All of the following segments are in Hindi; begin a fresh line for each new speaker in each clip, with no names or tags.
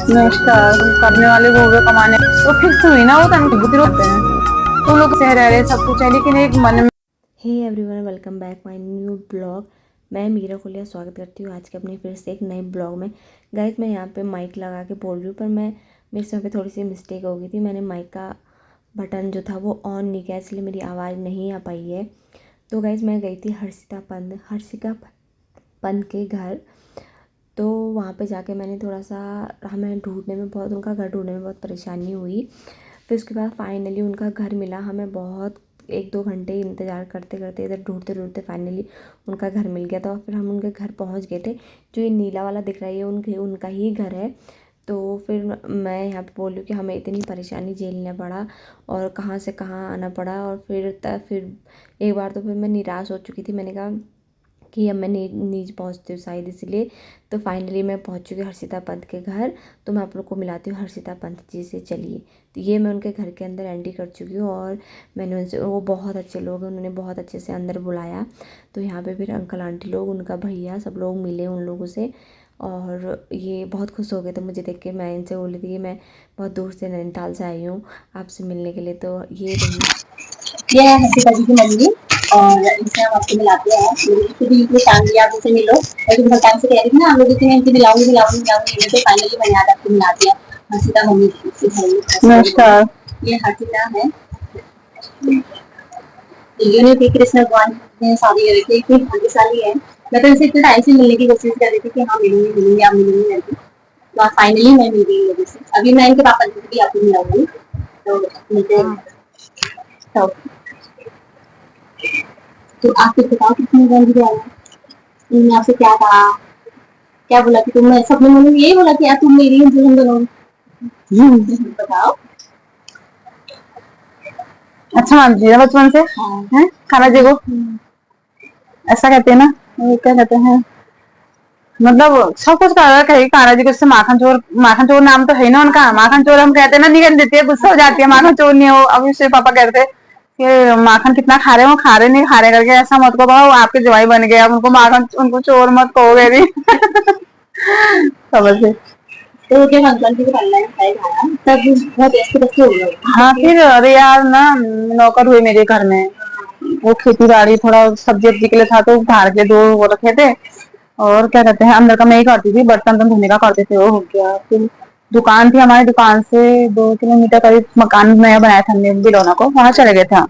नमस्कार। करने वाले को हो गए कमाने तो फिक्स हुई ना, वो तनबुद्धि होते हैं। तो लोग सह रहे सब कुछ है, लेकिन एक मन में।
Hey everyone, welcome back my new blog. मैं मीरा कोलिया स्वागत करती हूँ आज के अपने फिर से एक नए ब्लॉग में। गाइस, मैं यहाँ पे माइक लगा के बोल रही हूँ, पर मेरे से पे थोड़ी सी मिस्टेक हो गई थी। मैंने माइक का बटन जो था वो ऑन नहीं किया, इसलिए मेरी आवाज़ नहीं आ पाई है। तो गाइस, मैं गई थी हर्षिका पंत के घर। तो वहाँ पे जाके मैंने थोड़ा सा हमें ढूंढने में बहुत उनका घर ढूंढने में बहुत परेशानी हुई। फिर उसके बाद फाइनली उनका घर मिला। हमें बहुत 1-2 घंटे इंतज़ार करते करते इधर ढूंढते ढूंढते फाइनली उनका घर मिल गया था। और फिर हम उनके घर पहुंच गए थे। जो ये नीला वाला दिख रहा है, ये उनका ही घर है। तो फिर मैं यहाँ पे बोल रही हूँ कि हमें इतनी परेशानी झेलना पड़ा और कहाँ से कहाँ आना पड़ा। और फिर एक बार तो फिर मैं निराश हो चुकी थी। मैंने कहा कि अब मैं नीचे पहुँचती हूँ शायद, इसलिए। तो फाइनली मैं पहुँच चुकी हूँ हर्षिता पंत के घर। तो मैं आप लोग को मिलाती हूँ हर्षिता पंत जी से, चलिए। तो ये मैं उनके घर के अंदर एंट्री कर चुकी हूँ और मैंने उनसे, वो बहुत अच्छे लोग हैं, उन्होंने बहुत अच्छे से अंदर बुलाया। तो यहाँ पे फिर अंकल आंटी लोग, उनका भैया, सब लोग मिले उन लोगों से। और ये बहुत खुश हो गए थे मुझे देख के। मैं इनसे बोल रही थी कि मैं बहुत दूर से नैनीताल से आई हूँ आपसे मिलने के लिए। तो ये है हर्षिता जी की मम्मी। और इनसे हम आपको मिलाते हैं। मुझे भी इतनी टाइम दिया, आप इनसे मिलो। लेकिन बहुत टाइम से कह रही थी ना, आप लोग इतने इनसे मिलाऊंगी। तो फाइनली मैंने आज आपको मिला दिया हर्षिता मम्मी से।
नमस्कार।
ये हर्षिता है। ये थी कृष्ण भगवान ने शादी कर रही थी, इतनी भाग्यशाली है। मैं तो इनसे इतने टाइम से मिलने की कोशिश कर रही थी कि हाँ मिलूंगी मिलूंगी, आप मिलूंगी करके। तो फाइनली मैं मिल गई लोगों से। अभी मैं इनके पापा जी से भी आपको मिलाऊंगी। तो मिलते हैं। तो तो आप कुछ बताओ, कितनी जल्दी गया? तुमने आपसे क्या कहा? क्या बोला कि तुम सपने में यही बोला कि यार तुम मेरी हो, हम दोनों। बताओ।
अच्छा मानती है बचपन से।
हाँ।
है खाना जी को ऐसा कहते हैं ना, वो क्या कहते हैं, मतलब सब कुछ कही कान्हा जी को। माखन चोर नाम तो है ना उनका। माखन चोर हम कहते हैं ना, निकल देती है, गुस्सा हो जाती है माखन चोर नहीं हो। अभी से पापा कहते कि माखन कितना खा रहे हो, खा रहे नहीं खा रहे करके। ऐसा मत को भाव, आपके जवाई बन गए, अब उनको माखन, उनको चोर मत कहोगे भी। समझ गए।
तो जब अंकल जी को पढ़ना है खाना, तब बहुत टेस्टी टेस्टी हो गया।
हाँ फिर अरे यार ना, नौकर हुए मेरे घर में। वो खेती बाड़ी थोड़ा सब्जी वब्जी के लिए था, तो बाहर के दो वो रखे थे। और क्या कहते हैं, अंदर का मैं ही करती थी, बर्तन तो धोने का करते थे, वो हो गया। फिर दुकान थी हमारी, दुकान से 2 किलोमीटर करीब मकान नया बनाया था हमने बिलोना को, वहां चले गए थे।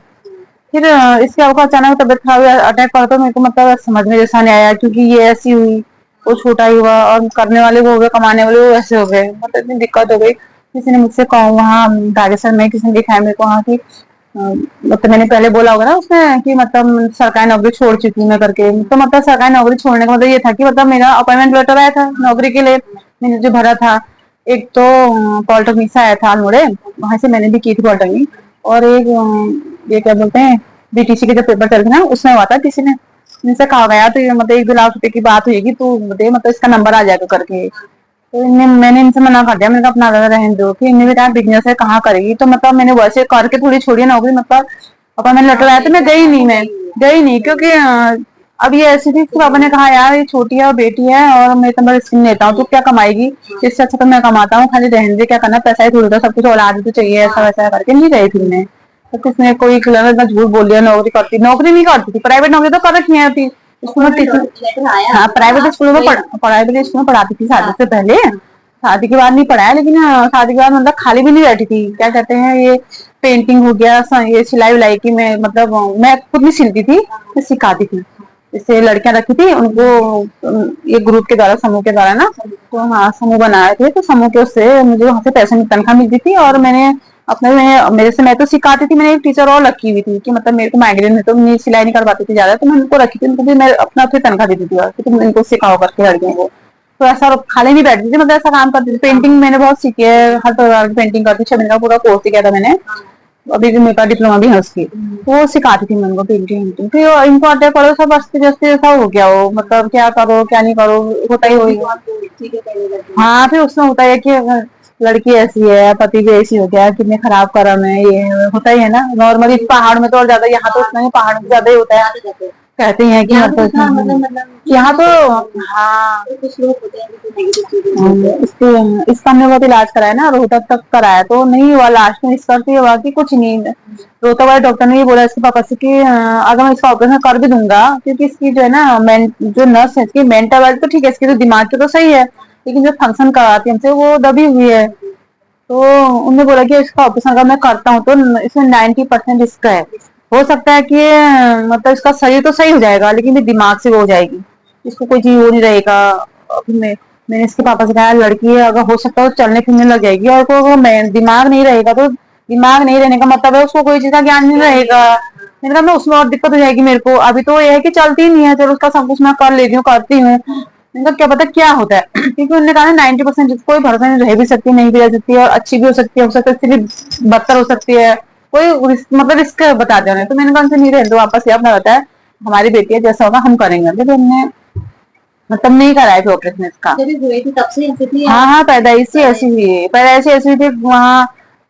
फिर इसके अवका अचानक तबियत खराब हुई, अटैक करा। तो मेरे को मतलब समझ में जैसा नहीं आया, क्योंकि ये ऐसी हुई, वो छोटा ही हुआ, और करने वाले वो हो गए, कमाने वाले वो ऐसे हो गए। मतलब इतनी दिक्कत हो गई। किसी ने मुझसे कहा वहाँ राजस्थान में, किसी ने दिखाया मेरे को वहाँ की। मतलब मैंने पहले बोला होगा ना उसमें कि मतलब सरकारी नौकरी छोड़ चुकी हूँ मैं करके। तो मतलब सरकारी नौकरी छोड़ने का मतलब ये था कि मतलब मेरा अपॉइंटमेंट लेटर आया था नौकरी के लिए, मैंने जो भरा था। एक तो पॉलिटेक्निक से आया था अल्मोड़े, वहां से मैंने भी की थी पॉलिटेक्निक। और एक ये क्या बोलते हैं, बीटीसी के जो पेपर चल थे ना, उसमें हुआ था। किसी ने इनसे कहा गया, तो ये मतलब 1-2 लाख रुपए की बात हुई, तू दे, मतलब इसका नंबर आ जाएगा करके। तो मैंने इनसे मना कर दिया। मैंने कहा अपना रहने दो, कि इनने भी कहा बिजनेस है, कहाँ करेगी। तो मतलब मैंने वैसे करके थोड़ी छोड़ी नौकरी। मतलब अपॉइंटमेंट लेटर आया तो मैं गई नहीं, क्योंकि अब ये ऐसी थी कि पापा ने कहा यार ये छोटी है और बेटी है, और मैं इतना रिस्क नहीं लेता हूँ, तो क्या कमाएगी, इससे अच्छा तो मैं कमाता हूँ, खाली रहने दे, क्या करना, पैसा ही थोड़ा होता, सब कुछ औलाद तो चाहिए, ऐसा वैसा करके नहीं गई थी मैं। तो किसने कोई झूठ बोल दिया, नौकरी नहीं करती थी, प्राइवेट नौकरी तो कर रखी है थी स्कूल में टीचर। हाँ, प्राइवेट स्कूलों में प्राइवेट स्कूल में पढ़ाती थी शादी से पहले। शादी के बाद नहीं पढ़ाया, लेकिन शादी के बाद मतलब खाली भी नहीं बैठी थी। क्या कहते हैं, ये पेंटिंग हो गया, ये सिलाई विलाई की, मैं मतलब मैं खुद भी सिलती थी, मैं सिखाती थी। जैसे लड़कियां रखी थी उनको, ये ग्रुप के द्वारा, समूह के द्वारा ना। तो हाँ, समूह बनाए थे, तो समूह के उससे मुझे वहां से पैसे तनख्वाह मिलती थी। और मैंने अपने मेरे से मैं तो सिखाती थी, मैंने एक टीचर और रखी हुई थी, कि मतलब मेरे को माइग्रेन है तो मैं सिलाई नहीं कर पाती थी ज्यादा, तो मैं उनको रखी थी, उनको भी मैं अपना फिर तनख्वाह देती थी, और कि तुम इनको सिखाओ करके लड़कियों को। तो ऐसा खाली नहीं बैठती थी, मतलब ऐसा काम करती थी। पेंटिंग मैंने बहुत सीखी है, हर प्रकार की पेंटिंग करती थी। 6 महीने का पूरा कोर्स किया था मैंने, अभी भी मेरे पास डिप्लोमा भी है उसकी। तो वो सिखाती थी मैं उनको पेंटिंग। फिर इनको अटैक करो, सब अस्त व्यस्त ऐसा हो गया। वो मतलब क्या करो क्या नहीं करो, होता ही वही। हाँ, फिर उसमें होता है कि लड़की ऐसी है, पति भी ऐसी हो गया, कितने खराब कर्म है, ये होता ही है ना। नॉर्मली पहाड़ में तो और ज्यादा, यहाँ तो उतना ही, पहाड़ में ज्यादा ही होता है। कहते हैं कि यहाँ तो हाँ कुछ लोग होते हैं इसका हमने बहुत इलाज कराया ना, रोहतक तक कराया तो नहीं हुआ, लास्ट में इस करके हुआ कि कुछ नहीं। रोहतक वाले डॉक्टर ने ये बोला इसके पापा से कि अगर मैं इसका ऑपरेशन कर भी दूंगा, क्योंकि इसकी जो है ना जो नर्स है इसकी मेंटल वाली तो ठीक है, इसकी तो दिमाग की तो सही है, लेकिन जो फंक्शन कराती है हमसे वो दबी हुई है। तो उन्होंने बोला कि इसका ऑपरेशन अगर मैं करता हूँ तो इसमें 90% रिस्क है। हो सकता है कि मतलब इसका शरीर तो सही हो जाएगा, लेकिन ये दिमाग से वो हो जाएगी, इसको कोई चीज हो नहीं रहेगा। फिर मैंने इसके पापा से कहा लड़की है, अगर हो सकता है तो चलने फिरने लग जाएगी, और को दिमाग नहीं रहेगा तो दिमाग नहीं रहने का मतलब है उसको कोई चीज का ज्ञान नहीं रहेगा। मैंने कहा मैं उसमें और दिक्कत हो जाएगी मेरे को, अभी तो ये है कि चलती ही नहीं है, चलो उसका सब कुछ मैं कर लेती हूँ करती हूँ। इनका क्या पता क्या होता है क्योंकि उन्होंने कहा 90% कोई भरोसा नहीं, रह भी सकती है नहीं भी रह सकती है, और अच्छी भी हो सकता है इससे भी बदतर हो सकती है, कोई मतलब रिस्क बता दे रहे हैं। तो मैंने कहा उनसे नहीं रहने दो, वापस ये अपना बताया हमारी बेटी है, जैसा होगा हम करेंगे। लेकिन हमने मतलब नहीं कराया फिर ऑपरेशन इसका, जब हुई थी तब से ऐसी थी। हाँ हाँ पैदाइश से ऐसी हुई है, पैदाइश से ऐसी हुई थी। वहाँ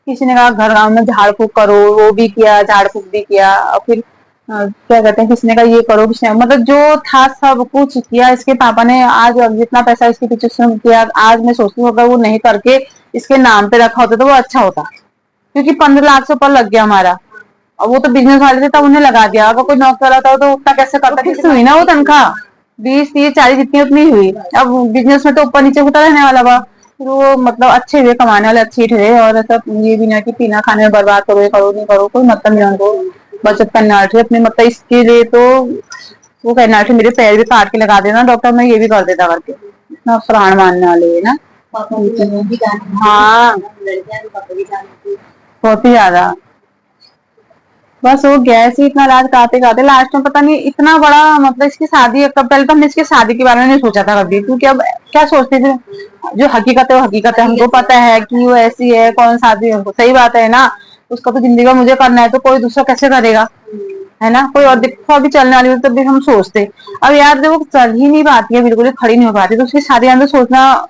किसी ने कहा घर गाँव में झाड़ फूक करो, वो भी किया, झाड़ फूक भी किया, और फिर क्या कहते हैं किसी ने कहा ये करो, किसी ने मतलब जो था सब कुछ किया इसके पापा ने। आज अब जितना पैसा इसके पीछे से किया, आज मैं सोचती हूँ अगर वो नहीं करके इसके नाम पे रखा होता तो वो अच्छा होता, क्योंकि 15 लाख से ऊपर लग गया हमारा। और वो तो बिजनेस वाले थे तब उन्हें लगा दिया, अगर कोई नौकर रहता तो उतना कैसे करता, फिक्स हुई ना वो तनख्वाह 20 30 40 जितनी उतनी हुई। अब बिजनेस में तो ऊपर नीचे होता रहने वाला बा, फिर वो मतलब अच्छे हुए, कमाने वाले अच्छे थे, और ऐसा ये भी ना कि पीना खाने में बर्बाद करो, ये करो नहीं करो, कोई मतलब नहीं उनको, बचत करना थे अपने मतलब इसके लिए। तो वो कहना थे मेरे पैर भी काट के लगा देना डॉक्टर, मैं ये भी कर देता करके, इतना प्राण मानने वाले है ना। हाँ बहुत ही ज्यादा, बस वो गैस ही इतना इलाज कराते कराते लास्ट में पता नहीं इतना बड़ा मतलब इसकी शादी कब, पहले तो हमने इसकी शादी के बारे में नहीं सोचा था कभी, क्योंकि अब क्या सोचते थे, जो हकीकत है वो हकीकत है, हमको पता है कि वो ऐसी है, कौन शादी हमको सही बात है ना, उसका तो जिंदगी में मुझे करना है तो कोई दूसरा कैसे करेगा, है ना, कोई और दिक्कत अभी चलने वाली तब भी हम सोचते। अब यार देखो चल ही नहीं पाती है, बिल्कुल खड़ी नहीं हो पाती, तो उसकी शादी में सोचना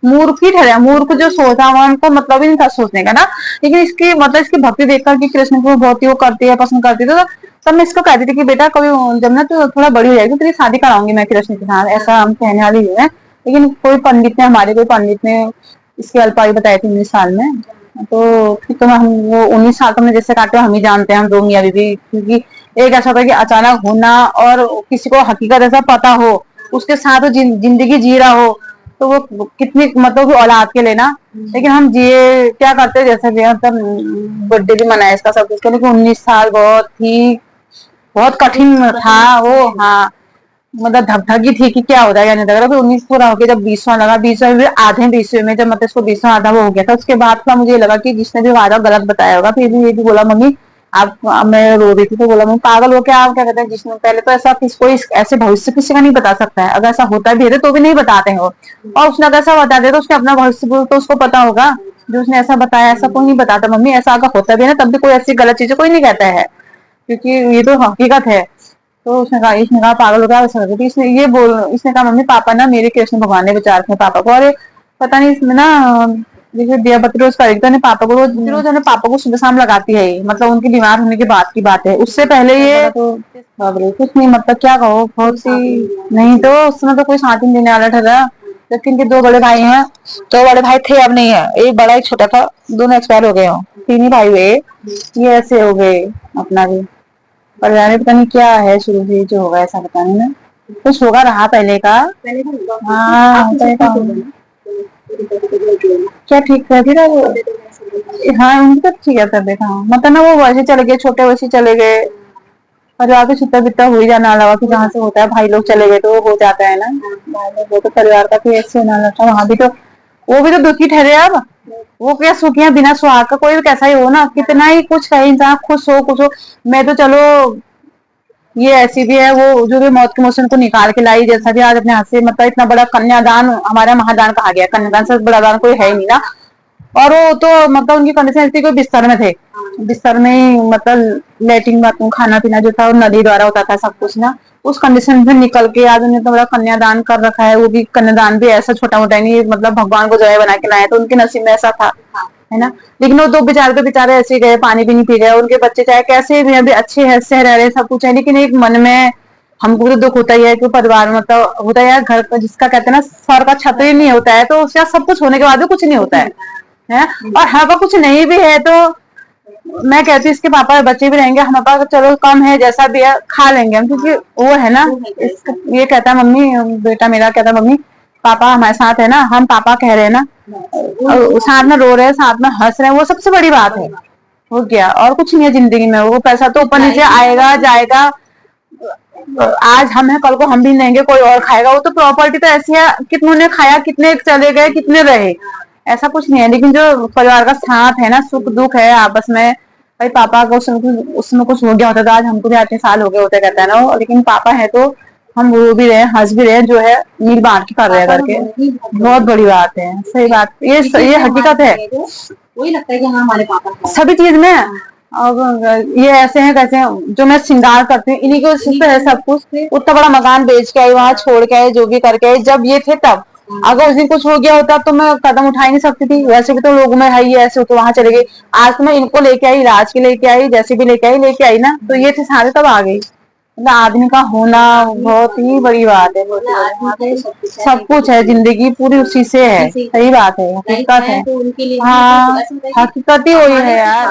मूर्ख ही ठहरा, मूर्ख जो सोचा हुआ उनको मतलब ही नहीं था सोचने का ना। लेकिन इसकी मतलब इसकी भक्ति देखकर कि कृष्ण को बहुत ही वो करती है, पसंद करती है, तो तब मैं इसको कहती थी कि बेटा कभी जब ना तो थोड़ा बड़ी हो जाएगी तो तेरी शादी कराऊंगी मैं कृष्ण के साथ, ऐसा हम कहने वाली है। लेकिन कोई पंडित ने, हमारे कोई पंडित ने इसकी अल्पायु बताई थी 19 साल में, तो फिर तो हम वो 19 साल तो हमने जैसे काटे हम ही जानते हैं, हम दो मियाँ बीवी, क्योंकि एक ऐसा होता है कि अचानक होना और किसी को हकीकत ऐसा पता हो, उसके साथ वो जिंदगी जी रहा हो, तो वो कितनी मतलब औलाद के लेना। लेकिन हम जिए क्या करते जैसे भी मतलब बर्थडे भी मनाया इसका सब कुछ, लेकिन 19 साल बहुत कठिन था वो। हाँ मतलब धगधगी थी कि क्या हो जाएगा नहीं लग रहा, 19 पूरा हो गया, जब 20वां लगा, 20वें में आधे 20वें में जब मतलब इसको 20वां आधा वो हो गया था, उसके बाद का मुझे लगा कि जिसने भी वादा गलत बताया होगा, फिर भी ये भी बोला मम्मी आप, मैं रो रही थी तो बोला मम्मी पागल हो क्या, आप क्या कहते हैं, जिसने पहले तो ऐसा कोई ऐसे भविष्य किसी का नहीं बता सकता है, अगर ऐसा होता भी है तो भी नहीं बताते हैं वो, और उसने अगर ऐसा बता दिया तो उसने अपना भविष्य तो उसको पता होगा, जो उसने ऐसा बताया ऐसा कोई नहीं बताता मम्मी, ऐसा अगर होता भी है ना तब भी कोई ऐसी गलत चीजें कोई नहीं कहता है, क्योंकि ये तो हकीकत है। तो इसने कहा पागल हो गया ऐसा करके, इसने कहा मम्मी पापा ना मेरे कृष्ण भगवान ने विचार थे पापा को, अरे पता नहीं इसमें ना जैसे दिया बत्ती रोज करेगी तो पापा को रोज पापा को सुबह शाम लगाती है ये, मतलब उनकी बीमार होने के बाद की बात है, उससे पहले ये तो कुछ नहीं, मतलब क्या कहो बहुत सी, नहीं तो उसमें तो कोई साथ ही देने वाला ठहरा, जबकि इनके दो बड़े भाई हैं, दो बड़े भाई थे अब नहीं है, एक बड़ा एक छोटा था, दोनों एक्सपायर हो गए हो, तीन ही भाई हुए, ये ऐसे हो गए अपना भी। पर जाने पता नहीं क्या है शुरू से जो होगा ऐसा पता नहीं ना, कुछ होगा रहा पहले का। हाँ पहले का क्या ठीक है फिर वो, हाँ उनकी तो ठीक है तबीयत, हाँ मतलब ना वो वैसे चले गए, छोटे वैसे चले गए, और जाके छुट्टा बिट्टा हो ही जाना लगा कि जहाँ से होता है भाई लोग चले गए तो वो हो जाता है ना, भाई लोग वो तो परिवार का कोई ऐसे होना था, वहां भी तो वो भी तो दुखी ठहरे अब, वो क्या सुखी है बिना सुहाग का, कोई भी कैसा ही हो ना, कितना ही कुछ कहे इंसान खुश हो कुछ हो, मैं तो चलो ये ऐसी भी है वो जो भी मौत के मौसम को निकाल के लाई, जैसा भी आज अपने हाथ से मतलब इतना बड़ा कन्यादान हमारा महादान कहा गया, कन्यादान से बड़ा दान कोई है ही नहीं ना। और वो तो मतलब उनकी कंडीशन ऐसी कोई बिस्तर में थे, बिस्तर में ही मतलब लेटरिन बाथरूम खाना पीना जो था वो नदी द्वारा होता था सब कुछ ना, उस कंडीशन से निकल के आज उन्हें तो बड़ा कन्यादान कर रखा है, वो भी कन्यादान भी ऐसा छोटा मोटा नहीं, मतलब भगवान को जय बना के लाए तो उनके नसीब में ऐसा था, है ना। लेकिन वो दो बेचारे तो बेचारे ऐसे गए, पानी भी नहीं पी गए, उनके बच्चे चाहे कैसे भी अभी अच्छे हैसियत से रह रहे सब कुछ है, लेकिन एक मन में हमको भी तो दुख होता ही है कि परिवार में मतलब होता है यार, घर का जिसका कहते हैं ना सर का छत्र ही नहीं होता है, तो उसका सब कुछ होने के बाद भी कुछ नहीं होता है। और हाँ अगर कुछ नहीं भी है तो मैं कहती हूँ इसके पापा बच्चे भी रहेंगे, हमारे पास चलो कम है जैसा भी है खा लेंगे हम, क्योंकि वो है ना ये कहता है मम्मी, बेटा मेरा कहता है मम्मी पापा हमारे साथ है ना, हम पापा कह रहे हैं ना, और साथ में रो रहे हैं, साथ में हंस रहे हैं, वो सबसे बड़ी बात है। हो गया और कुछ नहीं है जिंदगी में, वो पैसा तो ऊपर नीचे आएगा जाएगा, आज हम है कल को हम भी लेंगे, कोई और खाएगा। वो तो प्रॉपर्टी तो ऐसी है, कितनों ने खाया, कितने चले गए, कितने रहे, ऐसा कुछ नहीं है। लेकिन जो परिवार का साथ है ना, सुख दुख है आपस में, भाई पापा को उसमें कुछ हो गया होता तो आज हमको भी 8 साल हो गए होते कहता है ना वो, लेकिन पापा है तो हम रो भी रहे हंस भी रहे, जो है मिल बांट के कर रहे हैं करके, बहुत बड़ी बात है। सही बात, ये हकीकत है,
वही लगता है कि हाँ हमारे पापा
सभी चीज में। और ये ऐसे हैं कैसे हैं, जो मैं श्रृंगार करती हूँ इन्हीं की वजह से है सब कुछ। उतना बड़ा मकान बेच के आई, वहां छोड़ के आई, जो भी करके आई, जब ये थे तब। अगर उस दिन कुछ हो गया होता तो मैं कदम उठा ही नहीं सकती थी। वैसे भी तो लोग में है ही ऐसे, तो वहां चले गई। आज तो मैं इनको लेके आई, राज के लेके आई, जैसे भी लेके आई ना, तो ये थे सारे तब आ गई। मतलब आदमी का होना बहुत ही बड़ी बात है, बहुत ही सब कुछ है, जिंदगी पूरी उसी से है। सही बात है, हकीकत है। हाँ हकीकत ही वही है यार,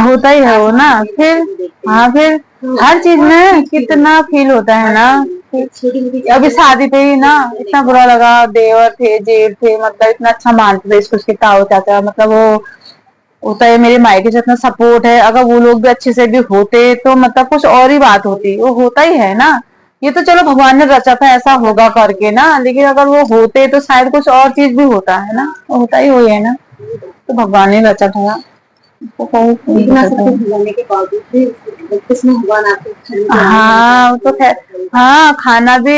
होता ही है वो ना। फिर हाँ फिर हर चीज में कितना फील होता है ना। अभी शादी पे ही ना इतना बुरा लगा, देवर थे जेठ थे, मतलब इतना अच्छा मानते थे इसको, उसके ताऊ चाचा, मतलब वो होता है मेरे मायके से इतना सपोर्ट है। अगर वो लोग भी अच्छे से भी होते तो मतलब कुछ और ही बात होती, वो होता ही है ना। ये तो चलो भगवान ने रचा था ऐसा होगा करके ना, लेकिन अगर वो होते तो शायद कुछ और चीज भी होता है ना, होता ही वही है ना, तो भगवान ने रचा था। हाँ वो तो खैर, हाँ खाना भी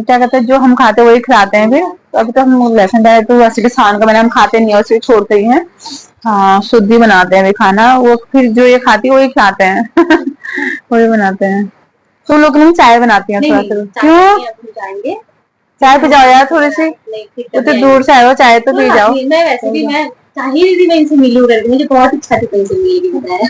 क्या कहते हैं, जो हम खाते वही खिलाते हैं। फिर अभी तो हम लहसुन डाले तो वैसे भी शान का मैंने हम खाते नहीं है, उसे छोड़ते ही हैं। हाँ शुद्ध ही बनाते हैं अभी खाना, वो फिर जो ये खाती है वही खिलाते हैं वही बनाते हैं। तुम लोग नहीं चाय बनाती हैं थोड़ा सा, क्यों चाय पी जाओ यार थोड़ी सी, तो दूर से आए हो, चाय तो पी जाओ।
मैं वैसे भी मैं चाहिए थी, मैं इनसे मिली हूँ करके, मुझे बहुत इच्छा थी इनसे मिलने की, बताया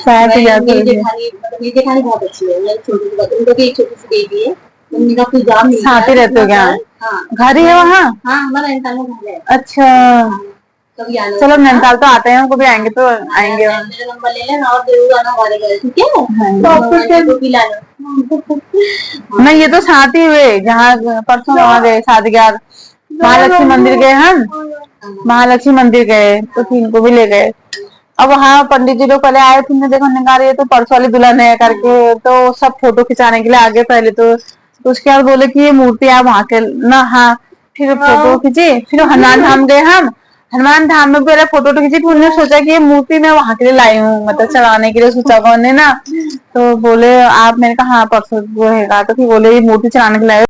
चाय पी जाओ
मेरी
थोड़ी सी।
जेठानी, मतलब मेरी जेठानी बहुत अच्छी है, मेरी छोटी सी बच्ची, उनको भी एक छोटी सी बेबी है, उनका कोई जाम नहीं
साथ ही रहते हो क्या?
हाँ
घर ही है वहाँ?
हाँ हमारा नैनीताल में घर है।
अच्छा
कभी आना,
चलो नैनीताल तो आते हैं, कभी आएंगे तो आएंगे।
मेरा नंबर ले लेना और जरूर आना हमारे घर, ठीक है? तो पिलाना।
नहीं ये तो साथ ही हुए, जहाँ परसों वहाँ गए शादी के, महालक्ष्मी मंदिर गए हम, महालक्ष्मी मंदिर गए तो तीन को भी ले गए। अब वहाँ पंडित जी लोग पहले आए थे, देखो निकाल ये तो परसों वाली दुल्हन है करके, तो सब फोटो खिंचाने के लिए आगे पहले तो उसके बाद बोले कि ये मूर्ति आप वहाँ के ना। हाँ फिर फोटो खींची, फिर हनुमान धाम गए हम, हनुमान धाम में पहले फोटो खींची, फिर उन्होंने सोचा कि ये मूर्ति मैं वहां के लिए लाई हूँ, मतलब चढ़ाने के लिए सोचा उन्होंने ना। तो बोले आप, मैंने कहा हाँ परसों वो है, तो फिर बोले ये मूर्ति चढ़ाने के लिए